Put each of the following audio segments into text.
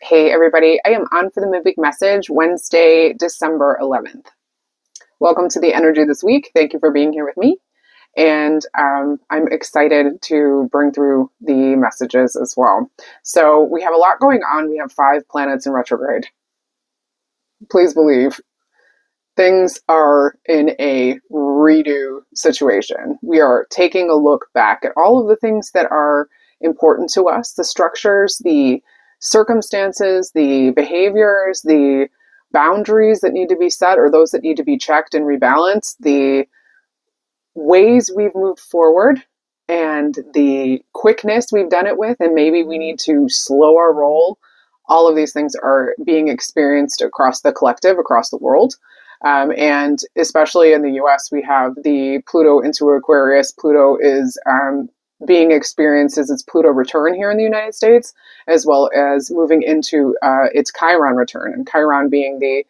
Hey everybody, I am on for the midweek message Wednesday, December 11th. Welcome to the energy this week. Thank you for being here with me. And I'm excited to bring through the messages as well. So we have a lot going on. We have 5 planets in retrograde. Please believe things are in a redo situation. We are taking a look back at all of the things that are important to us, the structures, the circumstances, the behaviors, the boundaries that need to be set or those that need to be checked and rebalanced, the ways we've moved forward and the quickness we've done it with, and maybe we need to slow our roll. All of these things are being experienced across the collective, across the world. And especially in the US, we have the Pluto into Aquarius. Pluto is being experienced as its Pluto return here in the United States, as well as moving into its Chiron return, and Chiron being the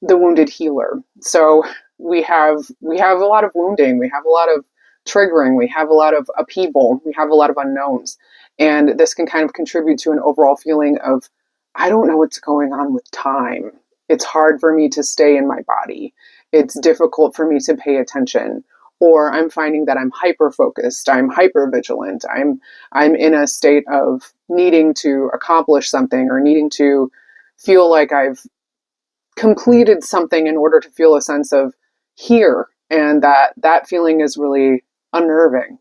wounded healer. So we have a lot of wounding, we have a lot of triggering, we have a lot of upheaval, we have a lot of unknowns, and this can kind of contribute to an overall feeling of, I don't know what's going on with time. It's hard for me to stay in my body. It's difficult for me to pay attention. Or I'm finding that I'm hyper focused, I'm hyper vigilant, I'm in a state of needing to accomplish something or needing to feel like I've completed something in order to feel a sense of here, and that feeling is really unnerving.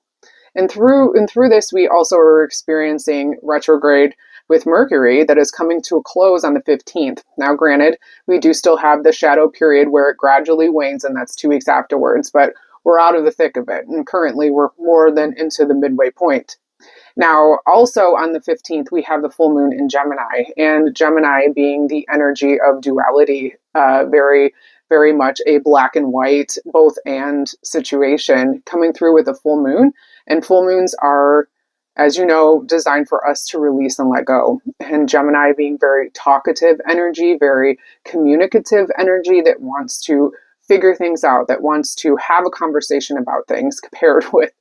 And through this, we also are experiencing retrograde with Mercury that is coming to a close on the 15th. Now, granted, we do still have the shadow period where it gradually wanes, and that's 2 weeks afterwards, but we're out of the thick of it. And currently, we're more than into the midway point. Now, also on the 15th, we have the full moon in Gemini, and Gemini being the energy of duality, very, very much a black and white, both and situation coming through with a full moon. And full moons are, as you know, designed for us to release and let go. And Gemini being very talkative energy, very communicative energy that wants to figure things out, that wants to have a conversation about things, compared with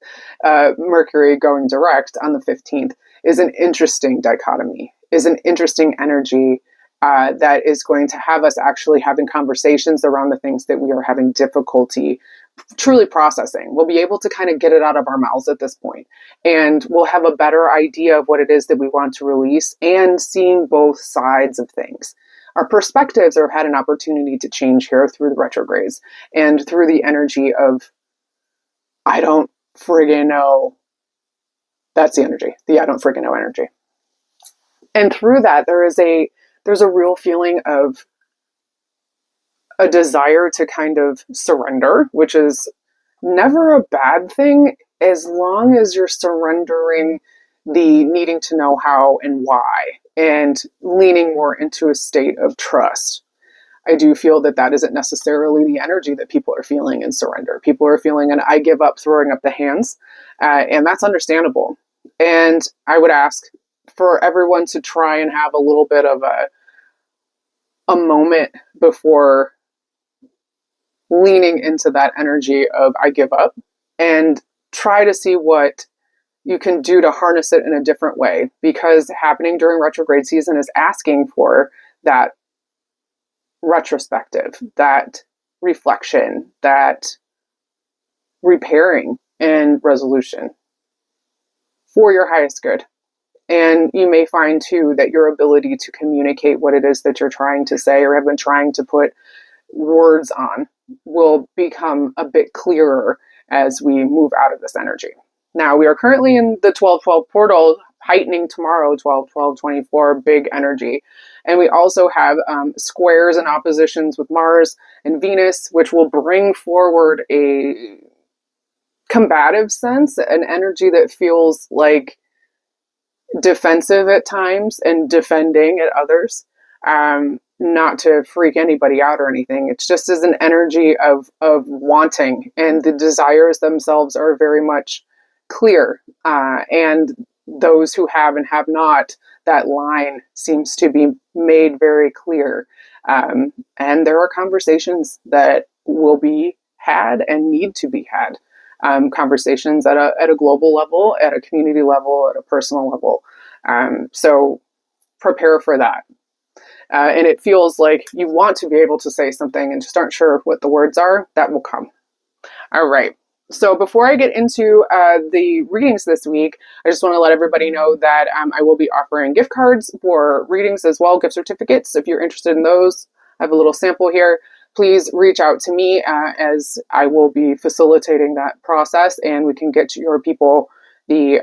Mercury going direct on the 15th, is an interesting dichotomy, is an interesting energy that is going to have us actually having conversations around the things that we are having difficulty truly processing. We'll be able to kind of get it out of our mouths at this point, and we'll have a better idea of what it is that we want to release, and seeing both sides of things. Our perspectives have had an opportunity to change here through the retrogrades and through the energy of, I don't friggin' know. That's the energy, the I don't friggin' know energy. And through that, there's a real feeling of a desire to kind of surrender, which is never a bad thing as long as you're surrendering the needing to know how and why, and leaning more into a state of trust. I do feel that that isn't necessarily the energy that people are feeling in surrender. People are feeling an I give up, throwing up the hands, and that's understandable. And I would ask for everyone to try and have a little bit of a moment before leaning into that energy of I give up, and try to see what you can do to harness it in a different way, because happening during retrograde season is asking for that retrospective, that reflection, that repairing and resolution for your highest good. And you may find too that your ability to communicate what it is that you're trying to say or have been trying to put words on will become a bit clearer as we move out of this energy. Now, we are currently in the 12-12 portal, heightening tomorrow, 12-12-24, big energy. And we also have squares and oppositions with Mars and Venus, which will bring forward a combative sense, an energy that feels like defensive at times and defending at others. Not to freak anybody out or anything. It's just as an energy of wanting, and the desires themselves are very much clear. And those who have and have not, that line seems to be made very clear. And there are conversations that will be had and need to be had. Conversations at a global level, at a community level, at a personal level. So prepare for that. And it feels like you want to be able to say something and just aren't sure what the words are. That will come. All right. So before I get into the readings this week, I just want to let everybody know that I will be offering gift cards for readings as well, gift certificates. If you're interested in those, I have a little sample here. Please reach out to me as I will be facilitating that process, and we can get your people the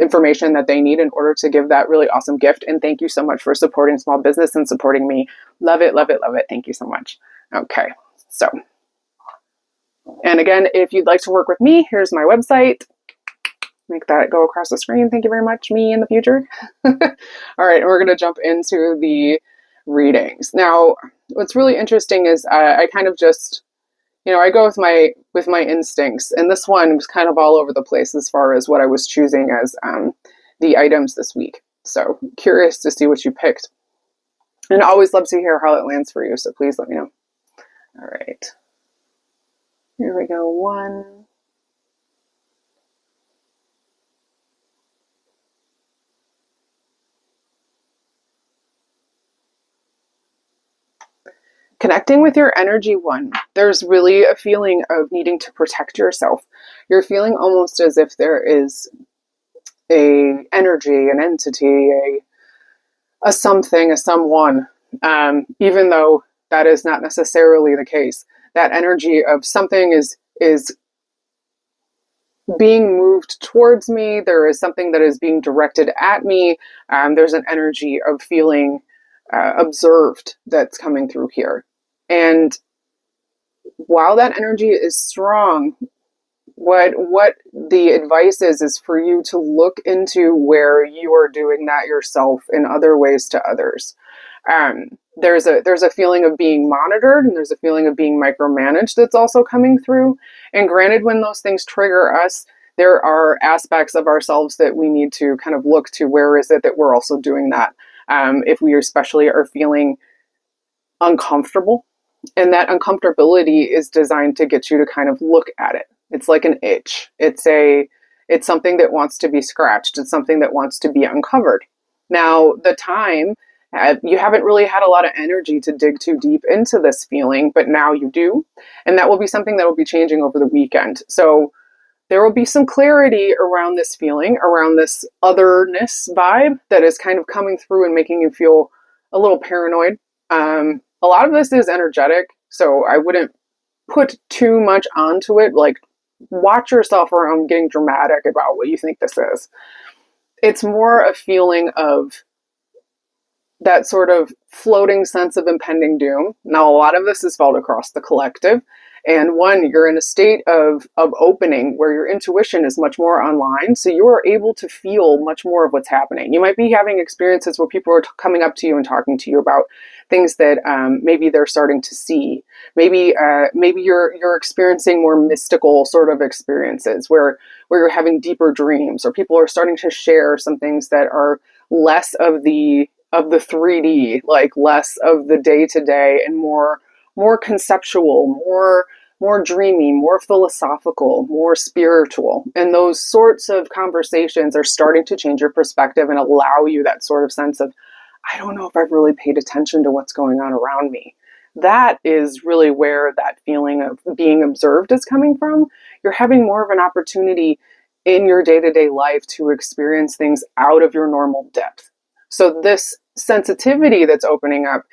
information that they need in order to give that really awesome gift. And thank you so much for supporting small business and supporting me. Love it, love it, love it. Thank you so much. Okay, so, and again, if you'd like to work with me, here's my website. Make that go across the screen. Thank you very much, me in the future. All right, we're going to jump into the readings. Now, what's really interesting is I kind of just, I go with my instincts, and this one was kind of all over the place as far as what I was choosing as the items this week. So curious to see what you picked, and I always love to hear how it lands for you. So please let me know. All right, here we go. One. Connecting with your energy one, there's really a feeling of needing to protect yourself. You're feeling almost as if there is a energy, an entity, a something, a someone, even though that is not necessarily the case. That energy of something is being moved towards me. There is something that is being directed at me. There's an energy of feeling observed that's coming through here. And while that energy is strong, what the advice is for you to look into where you are doing that yourself in other ways to others. There's a feeling of being monitored, and there's a feeling of being micromanaged that's also coming through. And granted, when those things trigger us, there are aspects of ourselves that we need to kind of look to where is it that we're also doing that. If we especially are feeling uncomfortable. And that uncomfortability is designed to get you to kind of look at it. It's like an itch. It's something that wants to be scratched. It's something that wants to be uncovered. Now, the time, you haven't really had a lot of energy to dig too deep into this feeling, but now you do. And that will be something that will be changing over the weekend. So there will be some clarity around this feeling, around this otherness vibe that is kind of coming through and making you feel a little paranoid. A lot of this is energetic, so I wouldn't put too much onto it. Like, watch yourself around getting dramatic about what you think this is. It's more a feeling of that sort of floating sense of impending doom. Now, a lot of this is felt across the collective. And one, you're in a state of opening where your intuition is much more online. So you are able to feel much more of what's happening. You might be having experiences where people are coming up to you and talking to you about things that maybe they're starting to see. Maybe you're experiencing more mystical sort of experiences where you're having deeper dreams, or people are starting to share some things that are less of the 3D, like less of the day-to-day, and more conceptual, more dreamy, more philosophical, more spiritual. And those sorts of conversations are starting to change your perspective and allow you that sort of sense of, I don't know if I've really paid attention to what's going on around me. That is really where that feeling of being observed is coming from. You're having more of an opportunity in your day-to-day life to experience things out of your normal depth. So this sensitivity that's opening up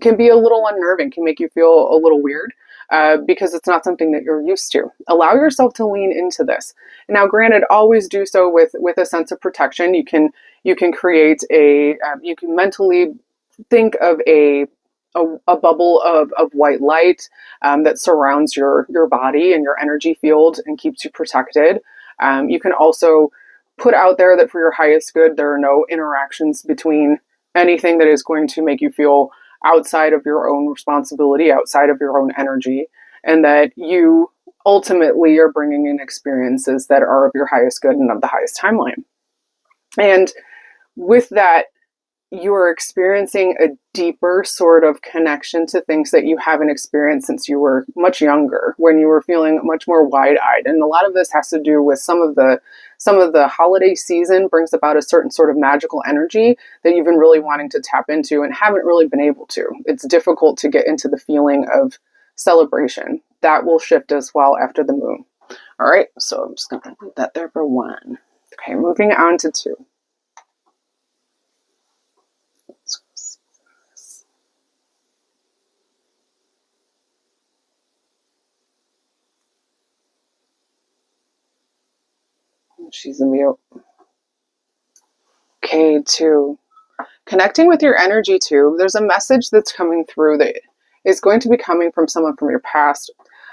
can be a little unnerving, can make you feel a little weird because it's not something that you're used to. Allow yourself to lean into this. Now, granted, always do so with a sense of protection. You can create you can mentally think of a bubble of white light that surrounds your body and your energy field and keeps you protected. You can also put out there that for your highest good, there are no interactions between anything that is going to make you feel outside of your own responsibility, outside of your own energy, and that you ultimately are bringing in experiences that are of your highest good and of the highest timeline. And with that, you're experiencing a deeper sort of connection to things that you haven't experienced since you were much younger, when you were feeling much more wide-eyed. And a lot of this has to do with some of the holiday season brings about a certain sort of magical energy that you've been really wanting to tap into and haven't really been able to. It's difficult to get into the feeling of celebration. That will shift as well after the moon. All right, so I'm just going to leave that there for 1. Okay, moving on to 2. She's a mute. Okay, 2. Connecting with your energy 2. There's a message that's coming through that is going to be coming from someone from your past.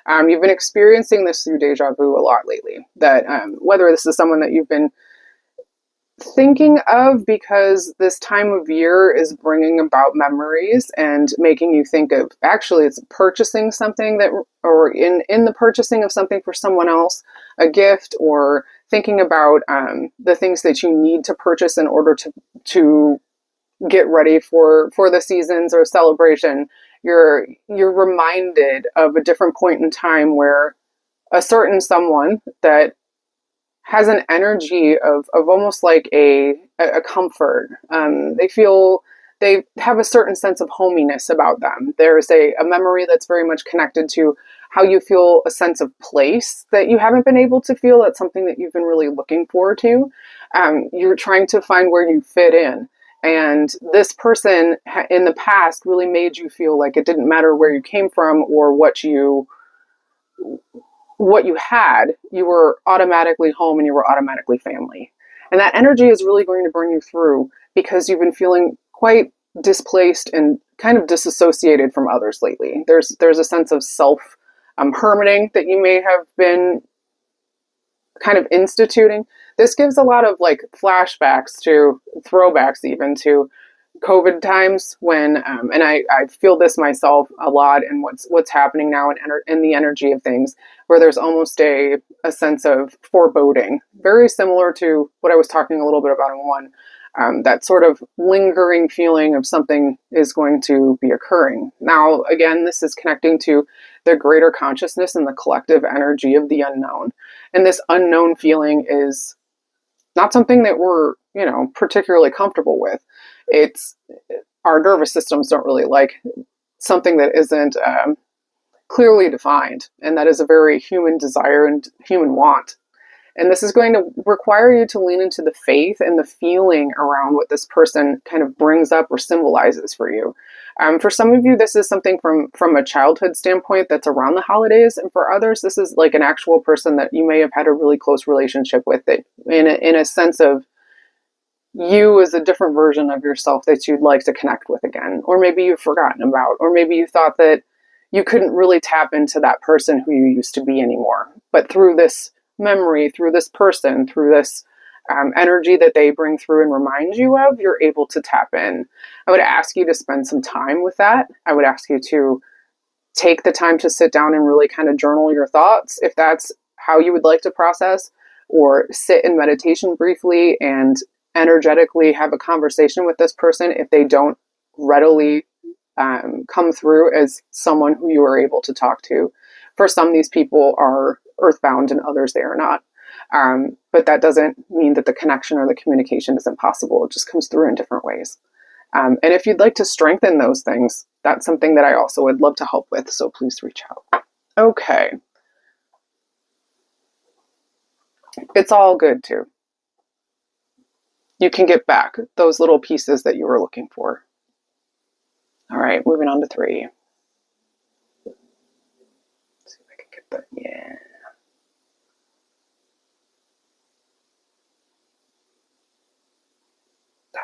You've been experiencing this through deja vu a lot lately. That whether this is someone that you've been thinking of because this time of year is bringing about memories and making you think of, actually it's purchasing something that, or in the purchasing of something for someone else, a gift, or thinking about the things that you need to purchase in order to get ready for the seasons or celebration. You're reminded of a different point in time where a certain someone that has an energy of almost like a comfort. They have a certain sense of hominess about them. There's a memory that's very much connected to how you feel a sense of place that you haven't been able to feel. That's something that you've been really looking forward to. You're trying to find where you fit in. And this person in the past really made you feel like it didn't matter where you came from or what you had, you were automatically home and you were automatically family. And that energy is really going to bring you through because you've been feeling quite displaced and kind of disassociated from others lately. There's a sense of self hermiting that you may have been kind of instituting. This gives a lot of like flashbacks to throwbacks even to COVID times when, and I feel this myself a lot in what's happening now in the energy of things, where there's almost a sense of foreboding, very similar to what I was talking a little bit about in 1, that sort of lingering feeling of something is going to be occurring. Now, again, this is connecting to the greater consciousness and the collective energy of the unknown. And this unknown feeling is not something that we're, particularly comfortable with. It's our nervous systems don't really like something that isn't clearly defined, and that is a very human desire and human want. And this is going to require you to lean into the faith and the feeling around what this person kind of brings up or symbolizes for you. For some of you, this is something from a childhood standpoint that's around the holidays, and for others, this is like an actual person that you may have had a really close relationship with, that in a sense of you as a different version of yourself that you'd like to connect with again, or maybe you've forgotten about, or maybe you thought that you couldn't really tap into that person who you used to be anymore. But through this memory, through this person, through this energy that they bring through and remind you of, you're able to tap in. I would ask you to spend some time with that. I would ask you to take the time to sit down and really kind of journal your thoughts, if that's how you would like to process, or sit in meditation briefly and energetically have a conversation with this person if they don't readily come through as someone who you are able to talk to. For some, these people are earthbound and others they are not. But that doesn't mean that the connection or the communication isn't possible. It just comes through in different ways. And if you'd like to strengthen those things, that's something that I also would love to help with. So please reach out. Okay. It's all good too. You can get back those little pieces that you were looking for. All right, moving on to 3. Let's see if I can get that. Yeah.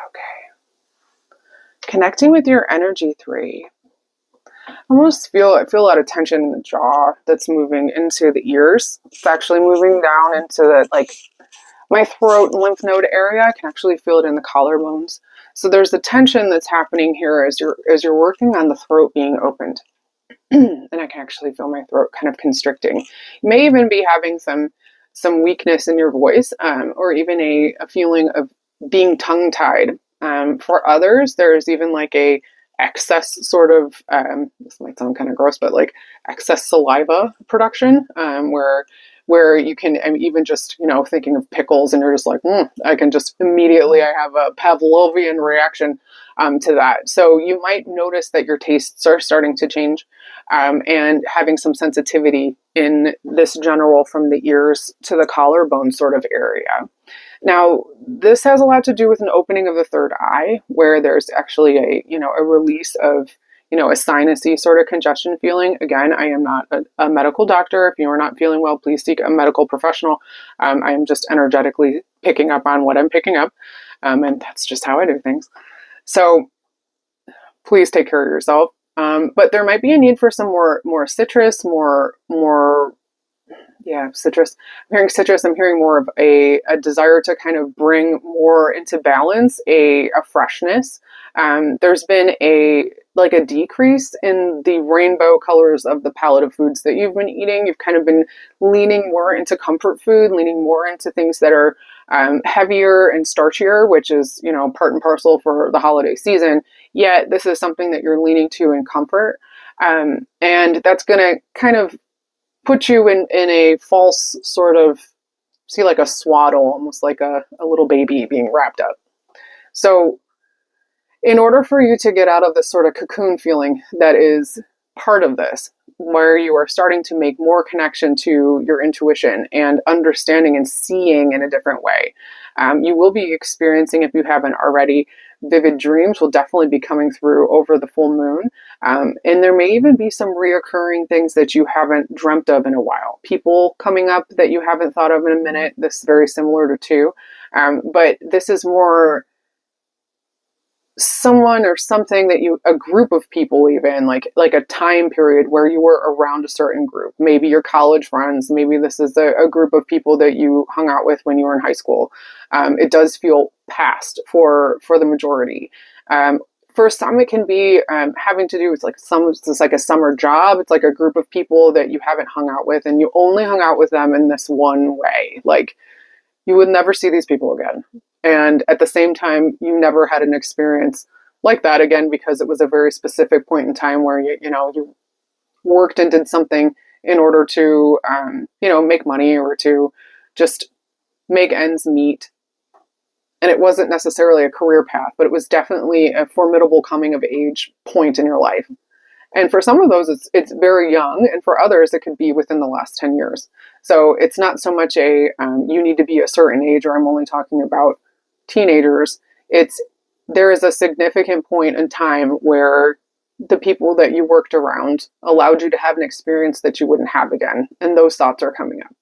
Okay. Connecting with your energy 3. I feel a lot of tension in the jaw that's moving into the ears. It's actually moving down into my throat and lymph node area. I can actually feel it in the collarbones. So there's a tension that's happening here as you're working on the throat being opened. And I can actually feel my throat kind of constricting. You may even be having some weakness in your voice, or even a feeling of being tongue-tied For others, there's even like a excess sort of, this might sound kind of gross, but like excess saliva production, where you can, I'm even just, thinking of pickles and you're just like, I can just immediately, I have a Pavlovian reaction to that. So you might notice that your tastes are starting to change, and having some sensitivity in this general from the ears to the collarbone sort of area. Now, this has a lot to do with an opening of the third eye, where there's actually a release of, a sinusy sort of congestion feeling. Again, I am not a medical doctor. If you are not feeling well, please seek a medical professional. I am just energetically picking up on what I'm picking up. And that's just how I do things. So please take care of yourself. But there might be a need for some more citrus, citrus. I'm hearing citrus. I'm hearing more of a desire to kind of bring more into balance, a freshness. There's been a decrease in the rainbow colors of the palette of foods that you've been eating. You've kind of been leaning more into comfort food, leaning more into things that are heavier and starchier, which is, part and parcel for the holiday season. Yet this is something that you're leaning to in comfort. And that's going to kind of put you in a false sort of, see, like a swaddle, almost like a little baby being wrapped up. So in order for you to get out of this sort of cocoon feeling that is part of this, where you are starting to make more connection to your intuition and understanding and seeing in a different way, you will be experiencing, if you haven't already, vivid dreams will definitely be coming through over the full moon. And there may even be some reoccurring things that you haven't dreamt of in a while. People coming up that you haven't thought of in a minute. This is very similar to two. But this is more someone or something that a group of people, even like a time period where you were around a certain group, maybe your college friends, maybe this is a group of people that you hung out with when you were in high school. It does feel past for the majority. For some, it can be having to do with it's like a summer job. It's like a group of people that you haven't hung out with and you only hung out with them in this one way. Like you would never see these people again. And at the same time, you never had an experience like that again, because it was a very specific point in time where you worked and did something in order to, make money or to just make ends meet. And it wasn't necessarily a career path, but it was definitely a formidable coming of age point in your life. And for some of those, it's very young. And for others, it could be within the last 10 years. So it's not so much you need to be a certain age, or I'm only talking about teenagers. There is a significant point in time where the people that you worked around allowed you to have an experience that you wouldn't have again. And those thoughts are coming up.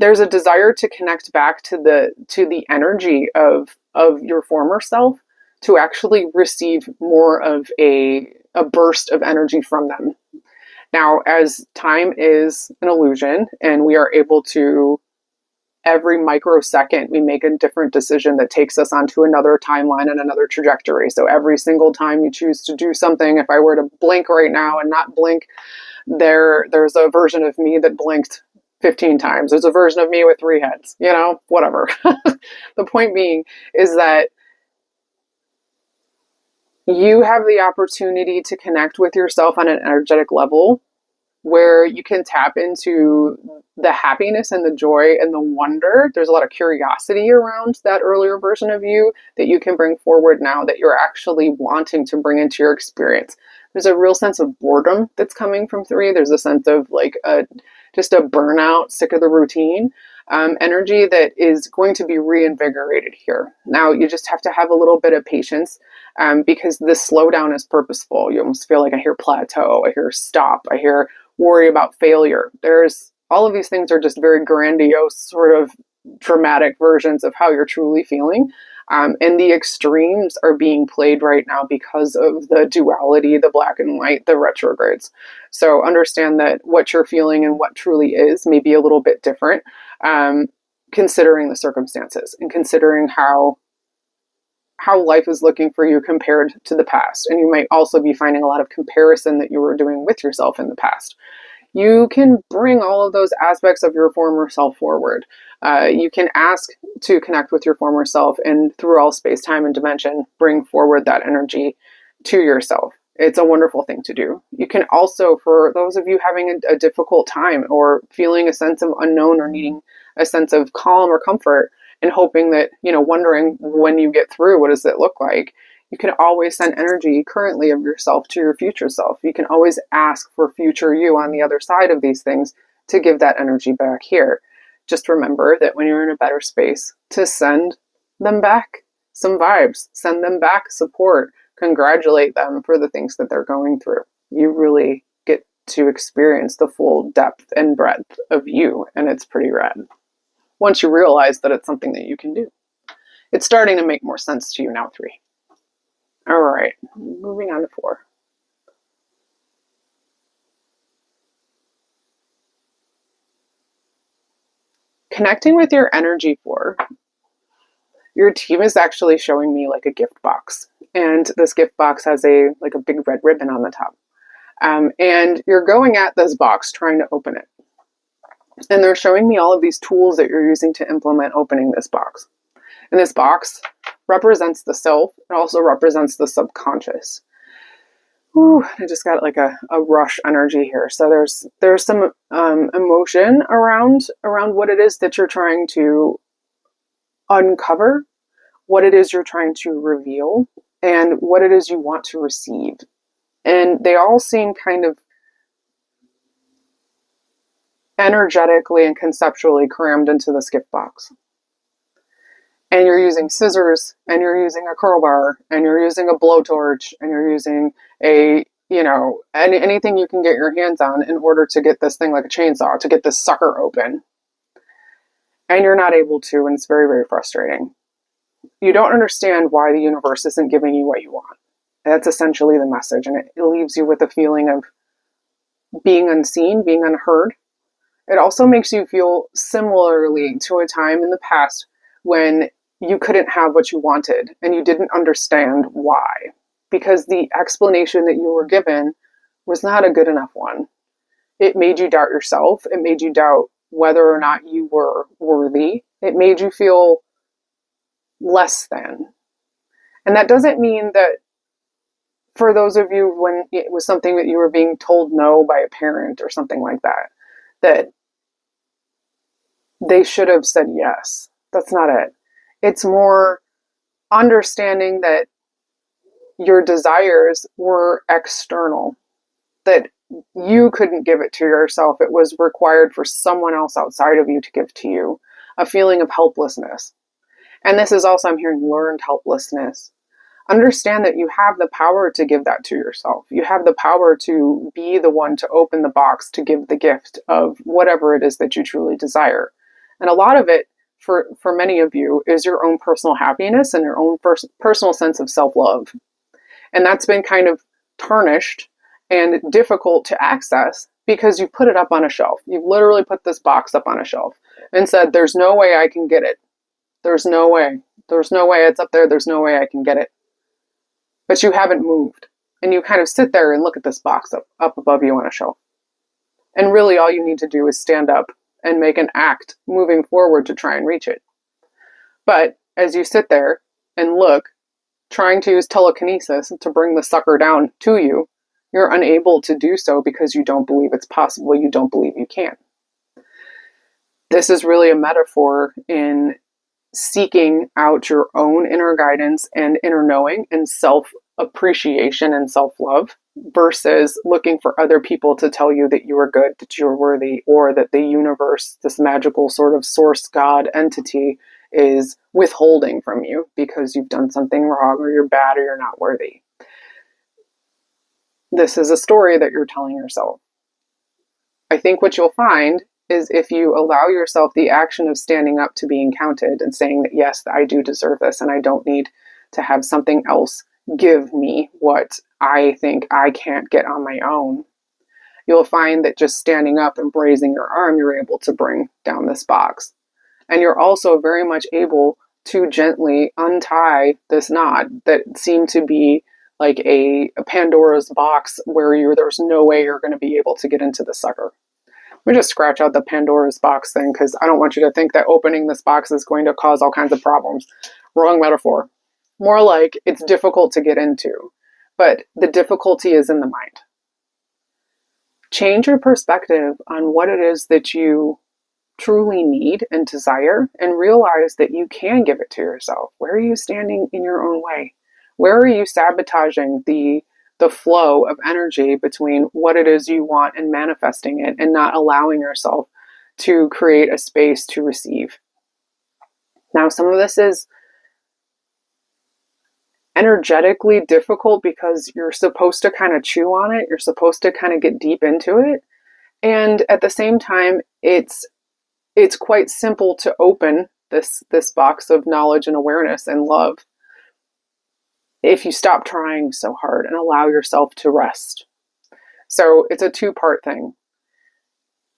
There's a desire to connect back to the energy of your former self, to actually receive more of a burst of energy from them. Now, as time is an illusion and we are able to, every microsecond, we make a different decision that takes us onto another timeline and another trajectory. So every single time you choose to do something, if I were to blink right now and not blink, there's a version of me that blinked 15 times. There's a version of me with 3 heads, whatever. The point being is that you have the opportunity to connect with yourself on an energetic level where you can tap into the happiness and the joy and the wonder. There's a lot of curiosity around that earlier version of you that you can bring forward now that you're actually wanting to bring into your experience. There's a real sense of boredom that's coming from 3. There's a sense of just a burnout, sick of the routine energy that is going to be reinvigorated here. Now, you just have to have a little bit of patience because this slowdown is purposeful. You almost feel like I hear plateau, I hear stop, I hear worry about failure. There's all of these things are just very grandiose, sort of dramatic versions of how you're truly feeling. And the extremes are being played right now because of the duality, the black and white, the retrogrades. So understand that what you're feeling and what truly is may be a little bit different, considering the circumstances and considering how life is looking for you compared to the past. And you might also be finding a lot of comparison that you were doing with yourself in the past. you can bring all of those aspects of your former self forward. You can ask to connect with your former self, and through all space, time, and dimension, bring forward that energy to yourself. It's a wonderful thing to do. You can also, for those of you having a difficult time or feeling a sense of unknown or needing a sense of calm or comfort and hoping that, wondering when you get through, what does it look like? You can always send energy currently of yourself to your future self. You can always ask for future you on the other side of these things to give that energy back here. Just remember that when you're in a better space, to send them back some vibes, send them back support, congratulate them for the things that they're going through. You really get to experience the full depth and breadth of you, and it's pretty rad. Once you realize that it's something that you can do. It's starting to make more sense to you now, 3. All right, moving on to 4. Connecting with your energy 4, your team is actually showing me like a gift box. And this gift box has a big red ribbon on the top. And you're going at this box trying to open it. And they're showing me all of these tools that you're using to implement opening this box. And this box represents the self. It also represents the subconscious. Ooh, I just got like a rush energy here. So there's some emotion around what it is that you're trying to uncover, what it is you're trying to reveal, and what it is you want to receive. And they all seem kind of energetically and conceptually crammed into this gift box. And you're using scissors, and you're using a crowbar, and you're using a blowtorch, and you're using anything you can get your hands on in order to get this thing like a chainsaw, to get this sucker open. And you're not able to, and it's very, very frustrating. You don't understand why the universe isn't giving you what you want. That's essentially the message, and it leaves you with a feeling of being unseen, being unheard. It also makes you feel similarly to a time in the past when you couldn't have what you wanted and you didn't understand why, because the explanation that you were given was not a good enough one. It made you doubt yourself. It made you doubt whether or not you were worthy. It made you feel less than. And that doesn't mean that for those of you when it was something that you were being told no by a parent or something like that, that they should have said yes. That's not it. It's more understanding that your desires were external, that you couldn't give it to yourself. It was required for someone else outside of you to give to you. A feeling of helplessness. And this is also, I'm hearing, learned helplessness. Understand that you have the power to give that to yourself. You have the power to be the one to open the box, to give the gift of whatever it is that you truly desire. And a lot of it, for many of you, is your own personal happiness and your own personal sense of self-love. And that's been kind of tarnished and difficult to access because you put it up on a shelf. You've literally put this box up on a shelf and said, there's no way I can get it. There's no way. There's no way it's up there. There's no way I can get it. But you haven't moved. And you kind of sit there and look at this box up above you on a shelf. And really all you need to do is stand up and make an act moving forward to try and reach it. But as you sit there and look, trying to use telekinesis to bring the sucker down to you, you're unable to do so because you don't believe it's possible. You don't believe you can. This is really a metaphor in seeking out your own inner guidance and inner knowing and self-appreciation and self-love versus looking for other people to tell you that you are good, that you're worthy, or that the universe, this magical sort of source God entity, is withholding from you because you've done something wrong or you're bad or you're not worthy. This is a story that you're telling yourself. I think what you'll find is if you allow yourself the action of standing up to being counted and saying that, yes, I do deserve this and I don't need to have something else give me what I think I can't get on my own, you'll find that just standing up and raising your arm, you're able to bring down this box. And you're also very much able to gently untie this knot that seemed to be like a Pandora's box where there's no way you're going to be able to get into the sucker. me just scratch out the Pandora's box thing, because I don't want you to think that opening this box is going to cause all kinds of problems. Wrong metaphor. More like it's difficult to get into, but the difficulty is in the mind. Change your perspective on what it is that you truly need and desire, and realize that you can give it to yourself. Where are you standing in your own way? Where are you sabotaging the flow of energy between what it is you want and manifesting it, and not allowing yourself to create a space to receive? Now, some of this is energetically difficult because you're supposed to kind of chew on it. You're supposed to kind of get deep into it. And at the same time, it's quite simple to open this box of knowledge and awareness and love if you stop trying so hard and allow yourself to rest. So it's a two-part thing.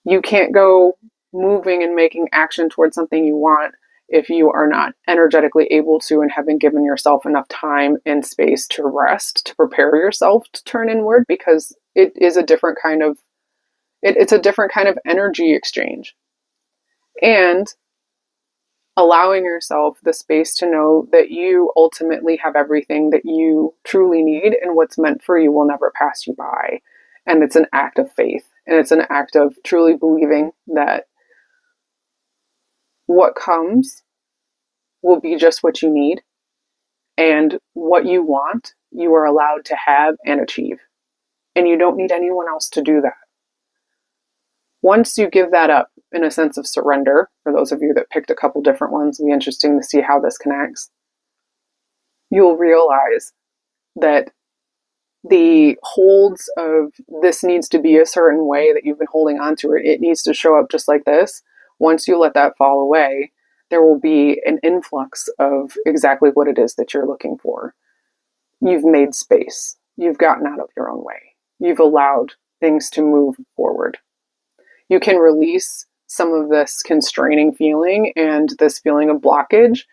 You can't go moving and making action towards something you want if you are not energetically able to and haven't given yourself enough time and space to rest, to prepare yourself to turn inward, because it is a different kind of it's a different kind of energy exchange. And allowing yourself the space to know that you ultimately have everything that you truly need, and what's meant for you will never pass you by. And it's an act of faith, and it's an act of truly believing that what comes will be just what you need, and what you want, you are allowed to have and achieve. And you don't need anyone else to do that. Once you give that up in a sense of surrender, for those of you that picked a couple different ones, it'll be interesting to see how this connects, you'll realize that the holds of this needs to be a certain way that you've been holding on to it, it needs to show up just like this. Once you let that fall away, there will be an influx of exactly what it is that you're looking for. You've made space. You've gotten out of your own way. You've allowed things to move forward. You can release some of this constraining feeling and this feeling of blockage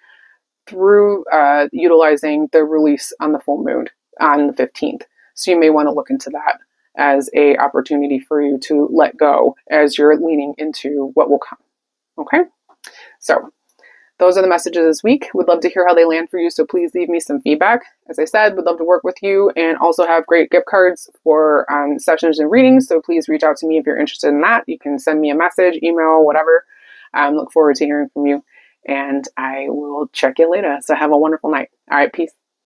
through utilizing the release on the full moon on the 15th. So you may want to look into that as an opportunity for you to let go as you're leaning into what will come. Okay? So those are the messages this week. Would love to hear how they land for you, so please leave me some feedback. As I said, would love to work with you, and also have great gift cards for sessions and readings, so please reach out to me if you're interested in that. You can send me a message, email, whatever. Look forward to hearing from you, and I will check you later. So have a wonderful night. All right, peace.